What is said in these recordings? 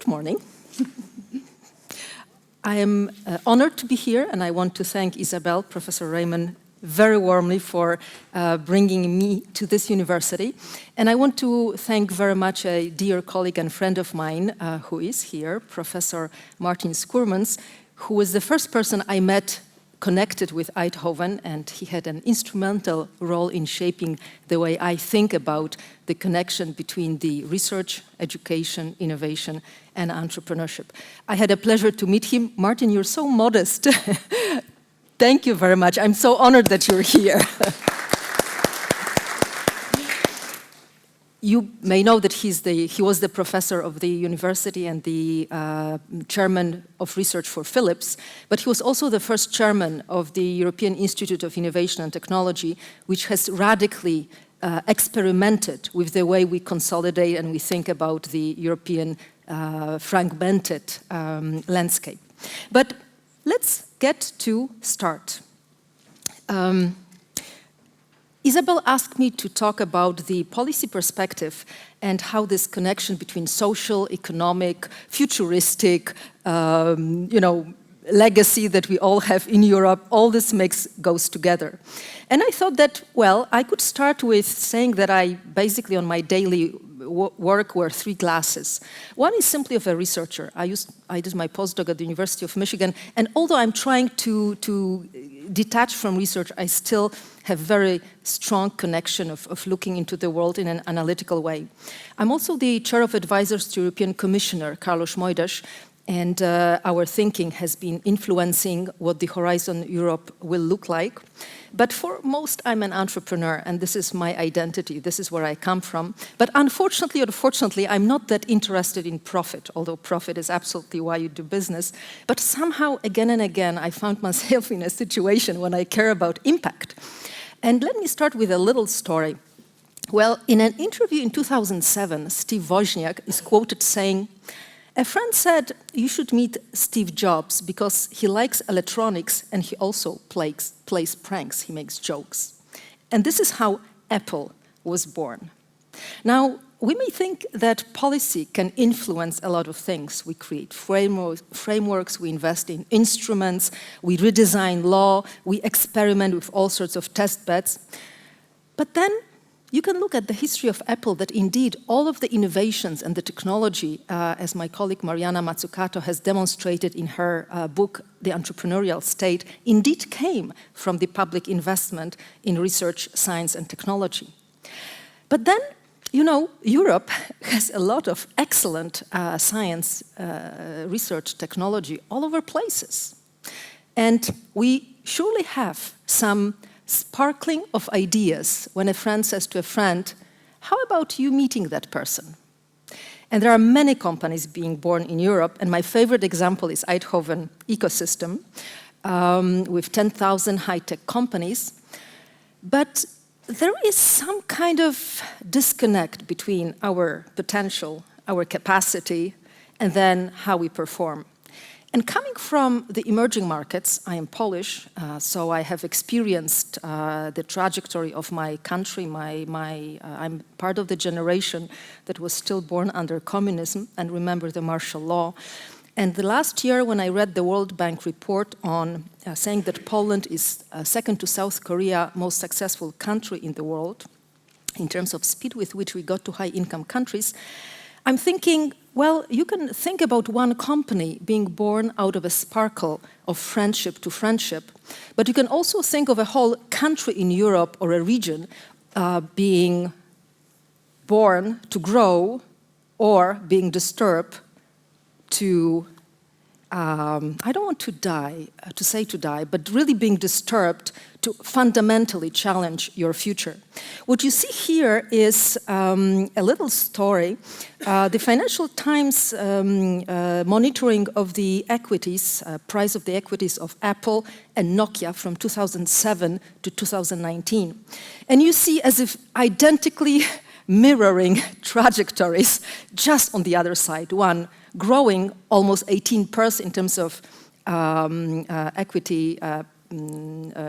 morning. I am honored to be here, and I want to thank Isabelle, Professor Reymen, very warmly for bringing me to this university. And I want to thank very much a dear colleague and friend of mine who is here, Professor Martin Skurmans, who was the first person I met connected with Eindhoven, and he had an instrumental role in shaping the way I think about the connection between the research, education, innovation, and entrepreneurship. I had a pleasure to meet him. Martin, you're so modest. Thank you very much. I'm so honored that you're here. You may know that he was the professor of the university and the chairman of research for Philips, but he was also the first chairman of the European Institute of Innovation and Technology, which has radically experimented with the way we consolidate and we think about the European fragmented landscape. But let's get to start. Isabelle asked me to talk about the policy perspective and how this connection between social, economic, futuristic, legacy that we all have in Europe, all this goes together. And I thought that, well, I could start with saying that I basically on my daily work wear three glasses. One is simply of a researcher. I did my postdoc at the University of Michigan, and although I'm trying to detach from research, I still have very strong connection of looking into the world in an analytical way. I'm also the chair of advisors to European Commissioner Carlos Moedas, and our thinking has been influencing what the Horizon Europe will look like. But for most, I'm an entrepreneur, and this is my identity. This is where I come from. But unfortunately or fortunately, I'm not that interested in profit, although profit is absolutely why you do business. But somehow, again and again, I found myself in a situation when I care about impact. And let me start with a little story. Well, in an interview in 2007, Steve Wozniak is quoted saying, "A friend said you should meet Steve Jobs because he likes electronics and he also plays pranks, he makes jokes." And this is how Apple was born. Now, we may think that policy can influence a lot of things. We create frameworks, we invest in instruments, we redesign law, we experiment with all sorts of test beds. But then you can look at the history of Apple that indeed all of the innovations and the technology, as my colleague Mariana Mazzucato has demonstrated in her book, The Entrepreneurial State, indeed came from the public investment in research, science, and technology. But then, you know, Europe has a lot of excellent science, research, technology all over places. And we surely have some sparkling of ideas when a friend says to a friend, how about you meeting that person? And there are many companies being born in Europe, and my favorite example is Eindhoven ecosystem with 10,000 high-tech companies. But there is some kind of disconnect between our potential, our capacity, and then how we perform. And coming from the emerging markets, I am Polish, so I have experienced the trajectory of my country. I'm part of the generation that was still born under communism and remember the martial law. And the last year when I read the World Bank report on saying that Poland is second to South Korea most successful country in the world in terms of speed with which we got to high-income countries, I'm thinking, well, you can think about one company being born out of a sparkle of friendship to friendship, but you can also think of a whole country in Europe or a region being born to grow or being disturbed to, I don't want to die, to die, but really being disturbed to fundamentally challenge your future. What you see here is a little story. The Financial Times monitoring of the equities, price of the equities of Apple and Nokia from 2007 to 2019. And you see as if identically mirroring trajectories just on the other side. One growing almost 18% in terms of equity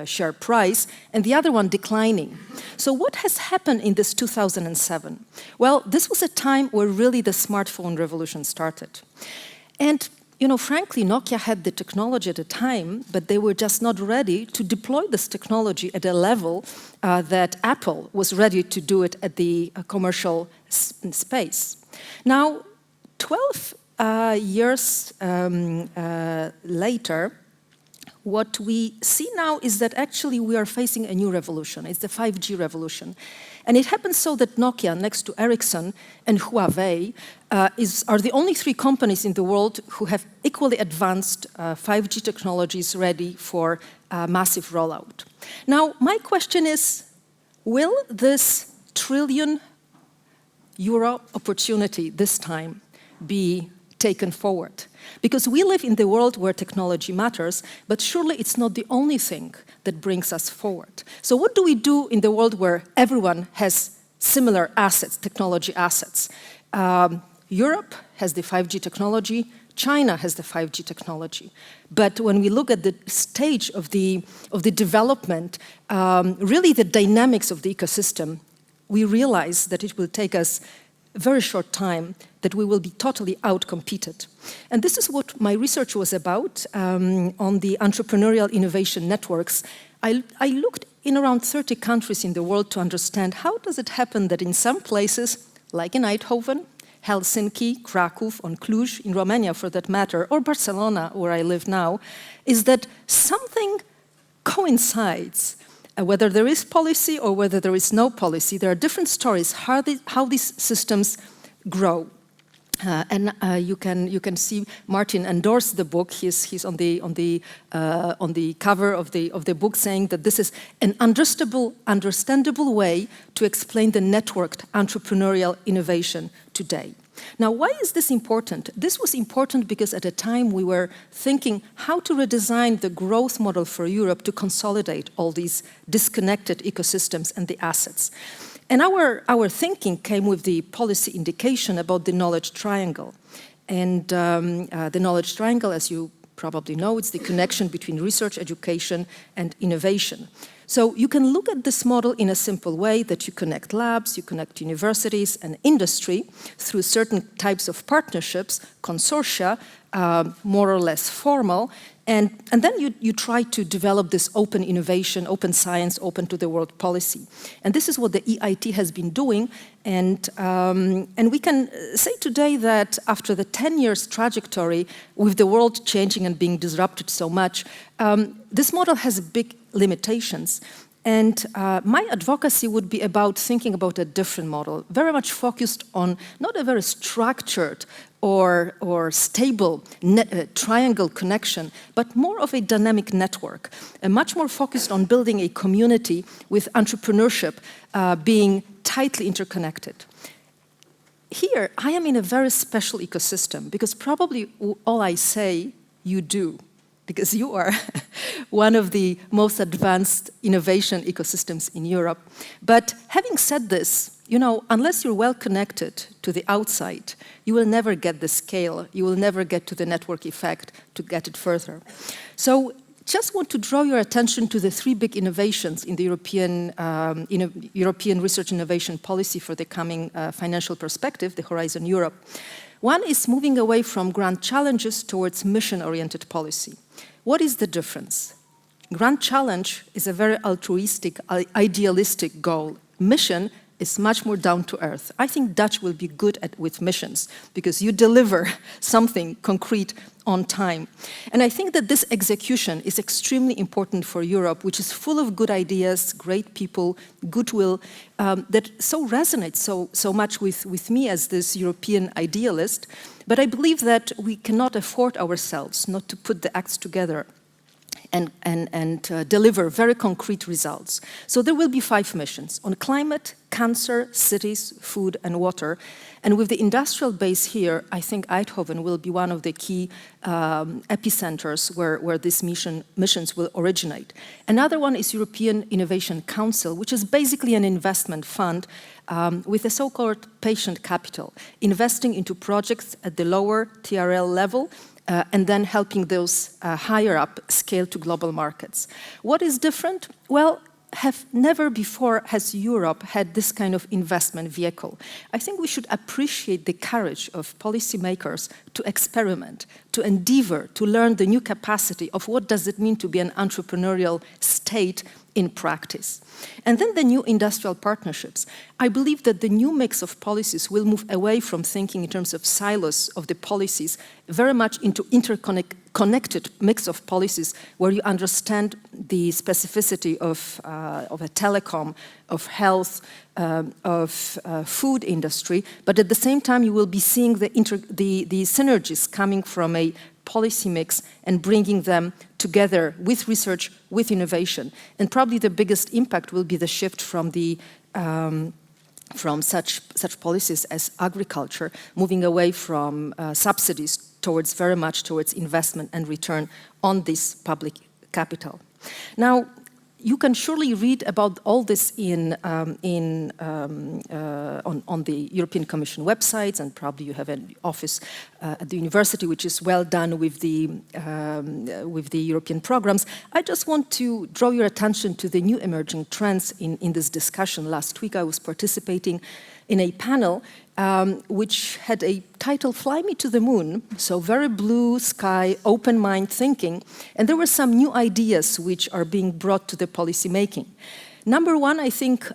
share price, and the other one declining. So what has happened in this 2007? Well, this was a time where really the smartphone revolution started. And frankly, Nokia had the technology at the time, but they were just not ready to deploy this technology at a level that Apple was ready to do it at the commercial space. Now, 12 years later, what we see now is that actually we are facing a new revolution. It's the 5G revolution. And it happens so that Nokia, next to Ericsson and Huawei, are the only three companies in the world who have equally advanced 5G technologies ready for massive rollout. Now, my question is, will this trillion-euro opportunity this time be taken forward? Because we live in the world where technology matters, but surely it's not the only thing that brings us forward. So what do we do in the world where everyone has similar assets, technology assets? Europe has the 5G technology, China has the 5G technology. But when we look at the stage of the development, really the dynamics of the ecosystem, we realize that it will take us a very short time, that we will be totally outcompeted. And this is what my research was about on the entrepreneurial innovation networks. I looked in around 30 countries in the world to understand how does it happen that in some places, like in Eindhoven, Helsinki, Krakow, or Cluj, in Romania for that matter, or Barcelona, where I live now, is that something coincides. Whether there is policy or whether there is no policy, there are different stories how these systems grow. You can see Martin endorsed the book. He's on the cover of the book, saying that this is an understandable way to explain the networked entrepreneurial innovation today. Now, why is this important? This was important because at a time we were thinking how to redesign the growth model for Europe to consolidate all these disconnected ecosystems and the assets. And our thinking came with the policy indication about the knowledge triangle. And the knowledge triangle, as you probably know, it's the connection between research, education, and innovation. So you can look at this model in a simple way that you connect labs, you connect universities and industry through certain types of partnerships, consortia, more or less formal, and then you try to develop this open innovation, open science, open to the world policy. And this is what the EIT has been doing, and we can say today that after the 10 years trajectory, with the world changing and being disrupted so much, this model has big limitations. And my advocacy would be about thinking about a different model, very much focused on not a very structured or stable triangle connection, but more of a dynamic network, and much more focused on building a community with entrepreneurship being tightly interconnected. Here, I am in a very special ecosystem, because probably all I say, you do. Because you are one of the most advanced innovation ecosystems in Europe. But having said this, unless you're well connected to the outside, you will never get the scale, you will never get to the network effect to get it further. So just want to draw your attention to the three big innovations in the European research innovation policy for the coming financial perspective, the Horizon Europe. One is moving away from grand challenges towards mission-oriented policy. What is the difference? Grand challenge is a very altruistic, idealistic goal. Mission is much more down to earth. I think Dutch will be good with missions because you deliver something concrete on time. And I think that this execution is extremely important for Europe, which is full of good ideas, great people, goodwill, that so resonates so much with me as this European idealist. But I believe that we cannot afford ourselves not to put the acts together and deliver very concrete results. So there will be 5 missions on climate, cancer, cities, food and water. And with the industrial base here, I think Eindhoven will be one of the key epicenters where these missions will originate. Another one is European Innovation Council, which is basically an investment fund with a so-called patient capital, investing into projects at the lower TRL level, and then helping those higher up scale to global markets. What is different? Well, never before has Europe had this kind of investment vehicle. I think we should appreciate the courage of policymakers to experiment, to endeavor, to learn the new capacity of what does it mean to be an entrepreneurial state in practice. And then the new industrial partnerships. I believe that the new mix of policies will move away from thinking in terms of silos of the policies, very much into interconnected mix of policies where you understand the specificity of a telecom, of health, of food industry, but at the same time you will be seeing the synergies coming from a policy mix and bringing them together with research, with innovation. And probably the biggest impact will be the shift from such policies as agriculture, moving away from subsidies very much towards investment and return on this public capital. Now, you can surely read about all this on the European Commission websites, and probably you have an office at the university which is well done with the European programs. I just want to draw your attention to the new emerging trends in this discussion. Last week I was participating in a panel which had a title, Fly Me to the Moon, so very blue sky, open mind thinking, and there were some new ideas which are being brought to the policy making. Number one, I think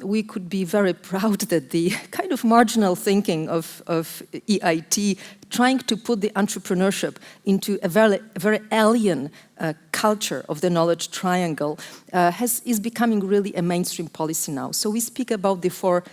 we could be very proud that the kind of marginal thinking of EIT, trying to put the entrepreneurship into a very alien culture of the knowledge triangle is becoming really a mainstream policy now. So we speak about the four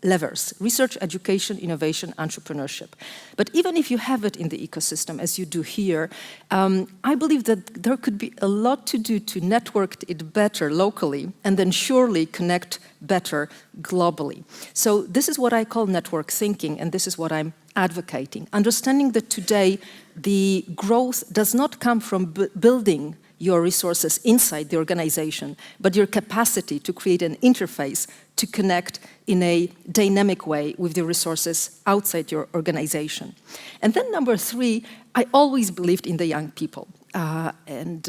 levers: research, education, innovation, entrepreneurship. But even if you have it in the ecosystem, as you do here, I believe that there could be a lot to do to network it better locally and then surely connect better globally. So this is what I call network thinking, and this is what I'm advocating. Understanding that today the growth does not come from building your resources inside the organization, but your capacity to create an interface to connect in a dynamic way with the resources outside your organization. And then number three, I always believed in the young people. And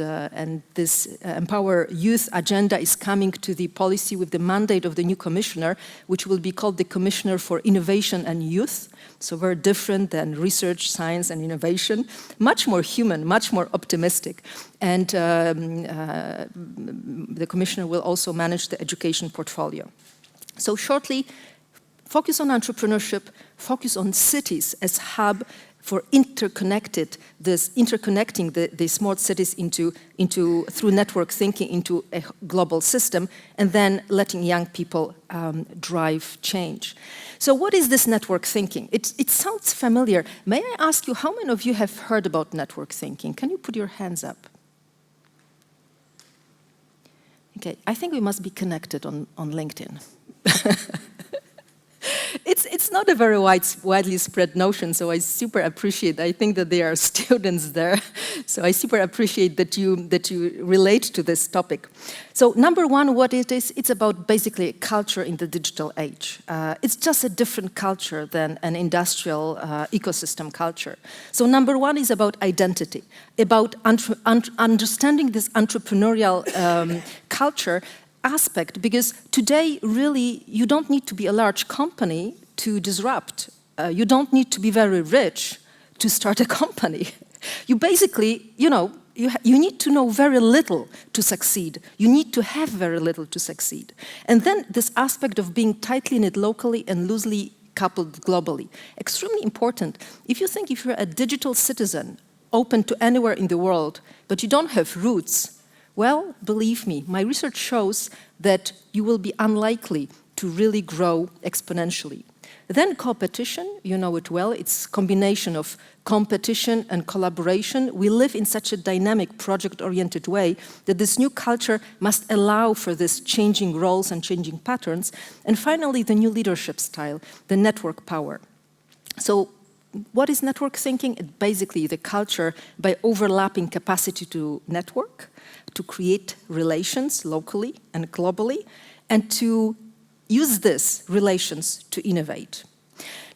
this Empower Youth agenda is coming to the policy with the mandate of the new commissioner, which will be called the Commissioner for Innovation and Youth. So very different than research, science, and innovation. Much more human, much more optimistic. And the commissioner will also manage the education portfolio. So shortly, focus on entrepreneurship, focus on cities as hub for interconnecting the smart cities through network thinking into a global system, and then letting young people drive change. So what is this network thinking? It sounds familiar. May I ask you, how many of you have heard about network thinking? Can you put your hands up? Okay, I think we must be connected on LinkedIn. It's not a very widely spread notion, so I super appreciate. I think that there are students there, so I super appreciate that you relate to this topic. So number one, what it is, it's about basically culture in the digital age. It's just a different culture than an industrial ecosystem culture. So number one is about identity, about understanding this entrepreneurial culture aspect, because today really you don't need to be a large company to disrupt. You don't need to be very rich to start a company. You basically, you need to know very little to succeed. You need to have very little to succeed. And then this aspect of being tightly knit locally and loosely coupled globally, extremely important. If you're a digital citizen, open to anywhere in the world, but you don't have roots, well, believe me, my research shows that you will be unlikely to really grow exponentially. Then competition, you know it well, it's a combination of competition and collaboration. We live in such a dynamic, project-oriented way that this new culture must allow for this changing roles and changing patterns. And finally, the new leadership style, the network power. So what is network thinking? It's basically the culture by overlapping capacity to network, to create relations locally and globally, and to use these relations to innovate.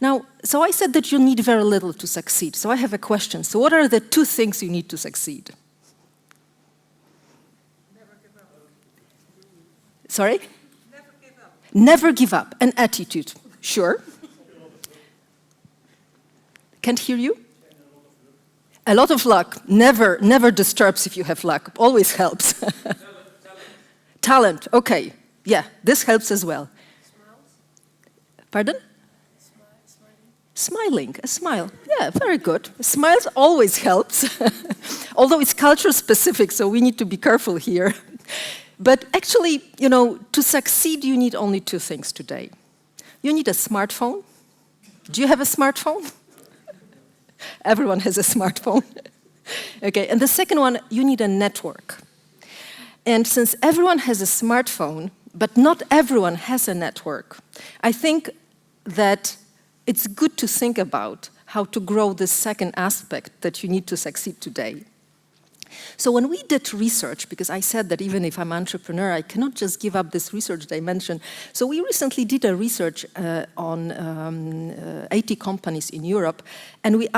Now, so I said that you need very little to succeed. So I have a question. So what are the 2 things you need to succeed? Never give up. Sorry? Never give up. Never give up. An attitude. Sure. Can't hear you? A lot of luck. Never disturbs if you have luck. Always helps. Talent. Okay. Yeah, this helps as well. Smiles. Pardon? Smiling. Smiling, a smile. Yeah, very good. Smiles always helps, although it's culture specific, so we need to be careful here. But actually, you know, to succeed, you need only 2 things today. You need a smartphone. Do you have a smartphone? Everyone has a smartphone. Okay, and the second one, you need a network. And since everyone has a smartphone, but not everyone has a network, I think that it's good to think about how to grow this second aspect that you need to succeed today. So when we did research, because I said that even if I'm an entrepreneur, I cannot just give up this research dimension. So we recently did a research on 80 companies in Europe, and we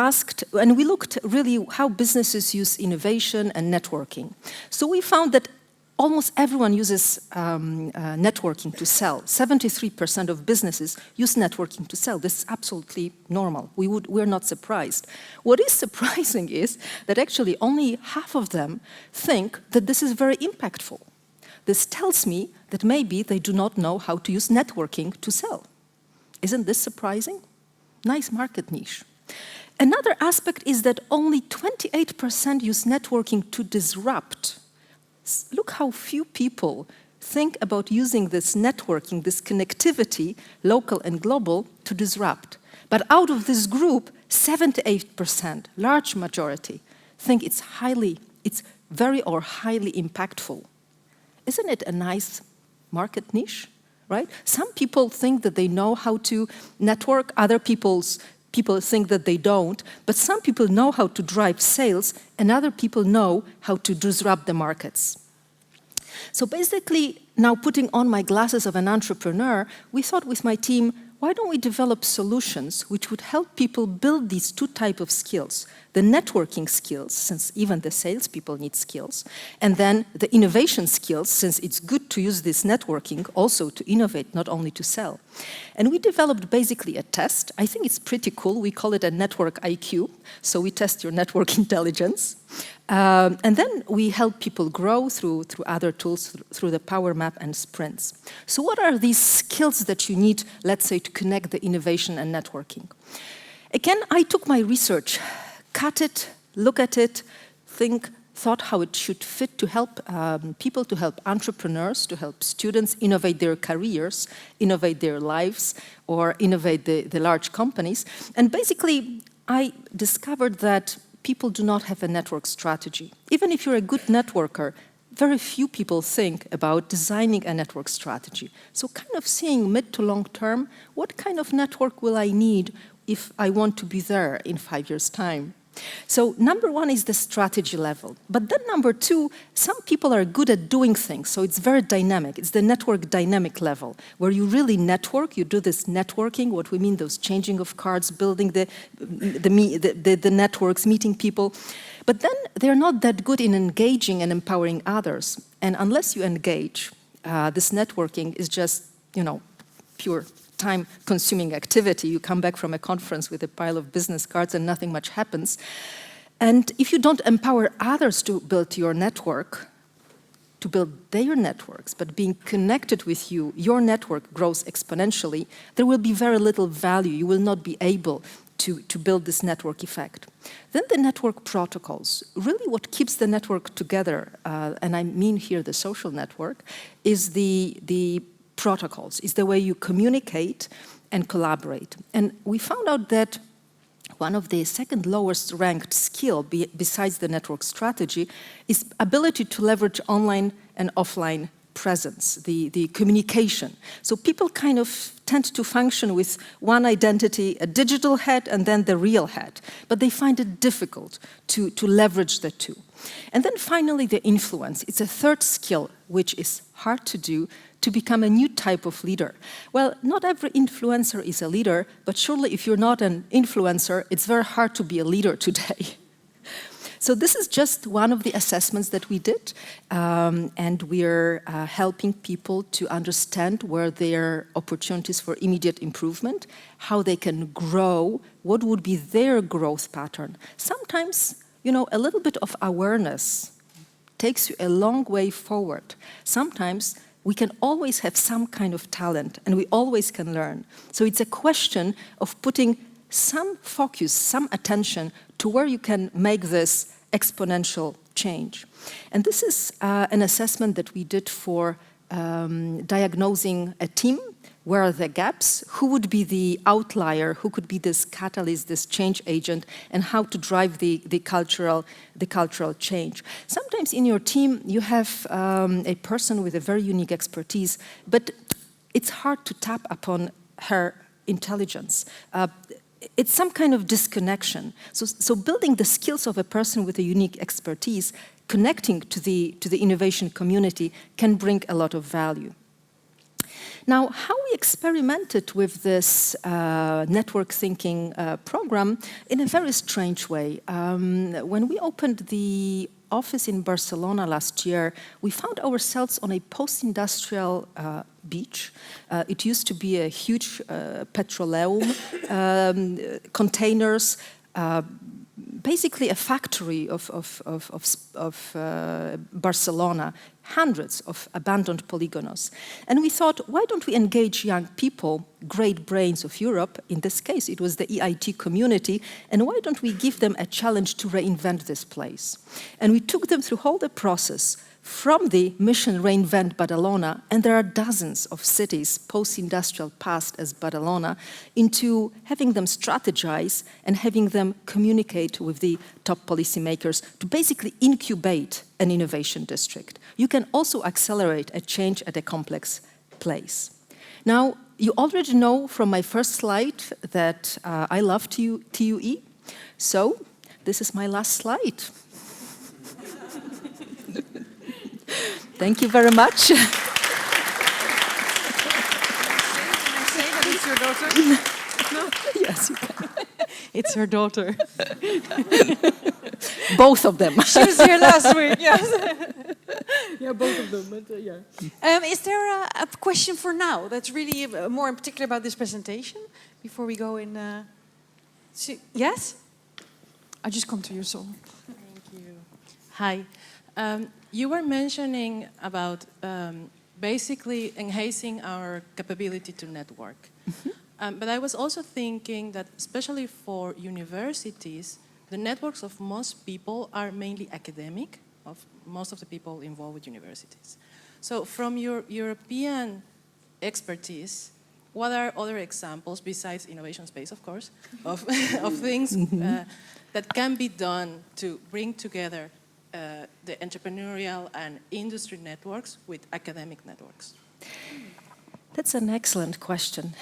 looked really how businesses use innovation and networking. So we found that almost everyone uses networking to sell. 73% of businesses use networking to sell. This is absolutely normal. We're not surprised. What is surprising is that actually only half of them think that this is very impactful. This tells me that maybe they do not know how to use networking to sell. Isn't this surprising? Nice market niche. Another aspect is that only 28% use networking to disrupt. Look how few people think about using this networking, this connectivity, local and global, to disrupt. But out of this group, 78%, large majority, think it's very or highly impactful. Isn't it a nice market niche, right? Some people think that they know how to network, other people think that they don't, but some people know how to drive sales, and other people know how to disrupt the markets. So basically, now putting on my glasses of an entrepreneur, we thought with my team, why don't we develop solutions which would help people build these 2 types of skills? The networking skills, since even the salespeople need skills, and then the innovation skills, since it's good to use this networking also to innovate, not only to sell. And we developed basically a test. I think it's pretty cool. We call it a network IQ. So we test your network intelligence. And then we help people grow through other tools, through the Power Map and sprints. So what are these skills that you need, let's say, to connect the innovation and networking? Again, I took my research, cut it, look at it, thought how it should fit to help people, to help entrepreneurs, to help students innovate their careers, innovate their lives, or innovate the large companies. And basically, I discovered that people do not have a network strategy. Even if you're a good networker, very few people think about designing a network strategy. So kind of seeing mid to long term, what kind of network will I need if I want to be there in 5 years' time? So number 1 is the strategy level. But then number 2, some people are good at doing things, so it's very dynamic. It's the network dynamic level, where you really network, you do this networking, what we mean, those changing of cards, building the networks, meeting people. But then they're not that good in engaging and empowering others. And unless you engage, this networking is just, pure time-consuming activity. You come back from a conference with a pile of business cards and nothing much happens. And if you don't empower others to build your network, to build their networks, but being connected with you, your network grows exponentially, there will be very little value. You will not be able to build this network effect. Then the network protocols. Really what keeps the network together, and I mean here the social network, is the protocols, is the way you communicate and collaborate. And we found out that one of the second lowest ranked skill besides the network strategy is ability to leverage online and offline presence, the communication. So people kind of tend to function with one identity, a digital head and then the real head, but they find it difficult to leverage the two. And then finally the influence. It's a third skill which is hard to do to become a new type of leader? Well, not every influencer is a leader, but surely if you're not an influencer, it's very hard to be a leader today. So this is just one of the assessments that we did, and we're helping people to understand where there are opportunities for immediate improvement, how they can grow, what would be their growth pattern. Sometimes, you know, a little bit of awareness takes you a long way forward. Sometimes we can always have some kind of talent, and we always can learn. So it's a question of putting some focus, some attention to where you can make this exponential change. And this is an assessment that we did for diagnosing a team. Where are the gaps? Who would be the outlier? Who could be this catalyst, this change agent, and how to drive the cultural change? Sometimes in your team you have a person with a very unique expertise, but it's hard to tap upon her intelligence. It's some kind of disconnection. So building the skills of a person with a unique expertise, connecting to the innovation community can bring a lot of value. Now, how we experimented with this network thinking program in a very strange way. When we opened the office in Barcelona last year, we found ourselves on a post-industrial beach. It used to be a huge petroleum containers, basically a factory of Barcelona, hundreds of abandoned polygonos. And we thought, why don't we engage young people, great brains of Europe, in this case it was the EIT community, and why don't we give them a challenge to reinvent this place? And we took them through all the process, from the mission Reinvent Badalona, and there are dozens of cities post-industrial past as Badalona, into having them strategize and having them communicate with the top policymakers to basically incubate an innovation district. You can also accelerate a change at a complex place. Now, you already know from my first slide that I love TUE, so this is my last slide. Thank you very much. Can I say that it's your daughter? No? Yes, you can. It's her daughter. Both of them. She was here last week, yes. Yeah, both of them, but yeah. Is there a question for now that's really more in particular about this presentation before we go in? Yes? I just come to you, so. Thank you. Hi. You were mentioning about basically enhancing our capability to network. Mm-hmm. But I was also thinking that especially for universities, the networks of most people are mainly academic, of most of the people involved with universities. So from your European expertise, what are other examples, besides innovation space, of course, of things that can be done to bring together the entrepreneurial and industry networks with academic networks? That's an excellent question.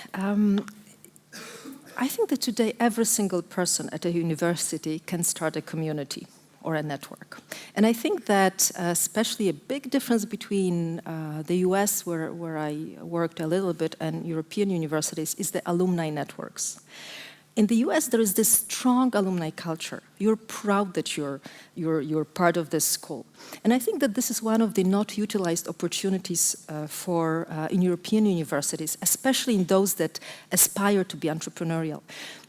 I think that today every single person at a university can start a community or a network. And I think that especially a big difference between the US, where I worked a little bit, and European universities is the alumni networks. In the US, there is this strong alumni culture. You're proud that you're part of this school. And I think that this is one of the not utilized opportunities in European universities, especially in those that aspire to be entrepreneurial.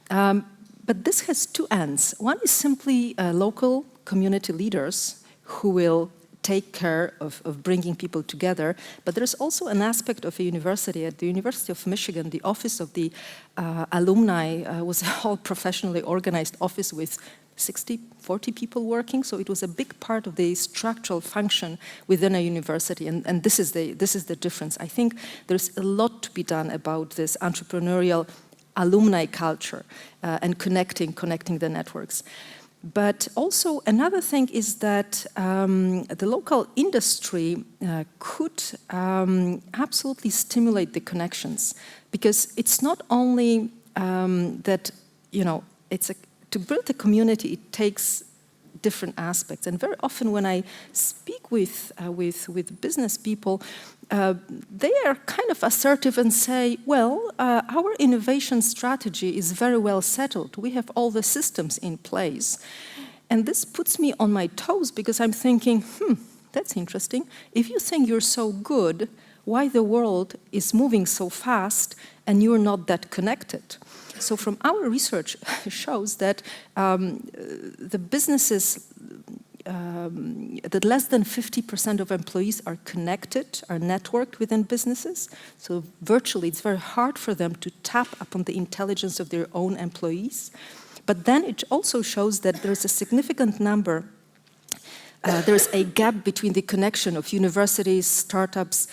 But this has two ends. One is simply local community leaders who will take care of bringing people together, but there's also an aspect of a university. At the University of Michigan, the office of the alumni was a whole professionally organized office with 40 people working, so it was a big part of the structural function within a university, and this is the difference. I think there's a lot to be done about this entrepreneurial alumni culture and connecting the networks. But also another thing is that the local industry could absolutely stimulate the connections, because it's not only that, you know, to build a community, it takes different aspects. And very often when I speak with business people, they are kind of assertive and say, well, our innovation strategy is very well settled. We have all the systems in place. And this puts me on my toes because I'm thinking, that's interesting. If you think you're so good, why the world is moving so fast and you're not that connected? So from our research shows that the businesses, that less than 50% of employees are connected, are networked within businesses. So virtually it's very hard for them to tap upon the intelligence of their own employees. But then it also shows that there's a significant number, there's a gap between the connection of universities, startups,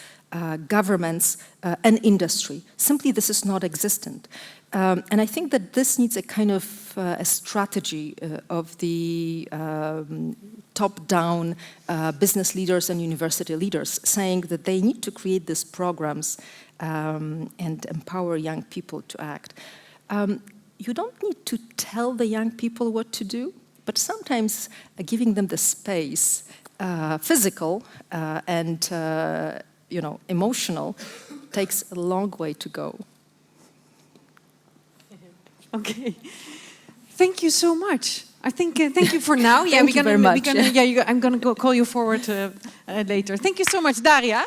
governments, and industry. Simply this is not existent. And I think that this needs a kind of a strategy of the top-down business leaders and university leaders, saying that they need to create these programs and empower young people to act. You don't need to tell the young people what to do, but sometimes giving them the space, physical and emotional, takes a long way to go. Okay, thank you so much. I think thank you for now. Thank you very much. I'm gonna call you forward later. Thank you so much, Daria.